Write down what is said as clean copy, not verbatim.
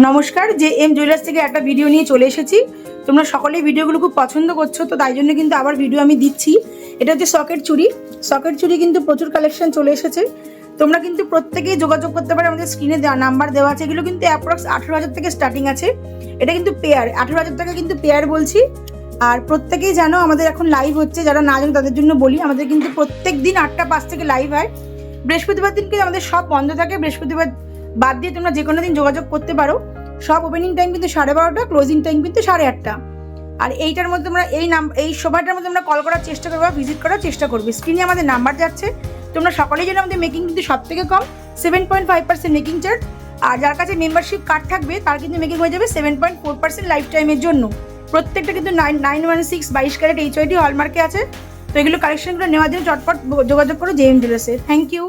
নমস্কার, যে M jewellers থেকে একটা ভিডিও নিয়ে চলে এসেছি। তোমরা সকলেই ভিডিওগুলো খুব পছন্দ করছো, তো তাই জন্য কিন্তু আবার ভিডিও আমি দিচ্ছি। এটা হচ্ছে সকেট চুড়ি। সকেট চুড়ি কিন্তু প্রচুর কালেকশন চলে এসেছে। তোমরা কিন্তু প্রত্যেকেই যোগাযোগ করতে পারো, আমাদের স্ক্রিনে দেওয়া নাম্বার দেওয়া আছে। এগুলো কিন্তু অ্যাপ্রক্স 18,000 থেকে স্টার্টিং আছে। এটা কিন্তু পেয়ার 18,000 টাকা কিন্তু পেয়ার বলছি। আর প্রত্যেকেই জানো আমাদের এখন লাইভ হচ্ছে, যারা না জানো তাদের জন্য বলি, আমাদের কিন্তু প্রত্যেক দিন 8টা 5 থেকে লাইভ হয়। বৃহস্পতিবার দিন কিন্তু আমাদের সব বন্ধ থাকে। বৃহস্পতিবার বাদ দিয়ে তোমরা যে কোনো দিন যোগাযোগ করতে পারো। সব ওপেনিং টাইম কিন্তু 12:30, ক্লোজিং টাইম কিন্তু 8:30। আর এইটার মধ্যে তোমরা এই সময়টার মধ্যে তোমরা কল করার চেষ্টা করবে, ভিজিট করার চেষ্টা করবে। স্ক্রিনে আমাদের নাম্বার যাচ্ছে। তোমরা সকলেই জানো আমাদের মেকিং কিন্তু সব থেকে কম 7.5% মেকিং চার্জ। আর যার কাছে মেম্বারশিপ কার্ড থাকবে তার কিন্তু মেকিং হয়ে যাবে 7.4% লাইফ টাইমের জন্য। প্রত্যেকটা কিন্তু 916 22 ক্যারেট HYD হলমার্কে আছে। তো এগুলো কালেকশনগুলো নেওয়ার জন্য চটপট যোগাযোগ করো জেএম জুয়েলার্সে। Thank you.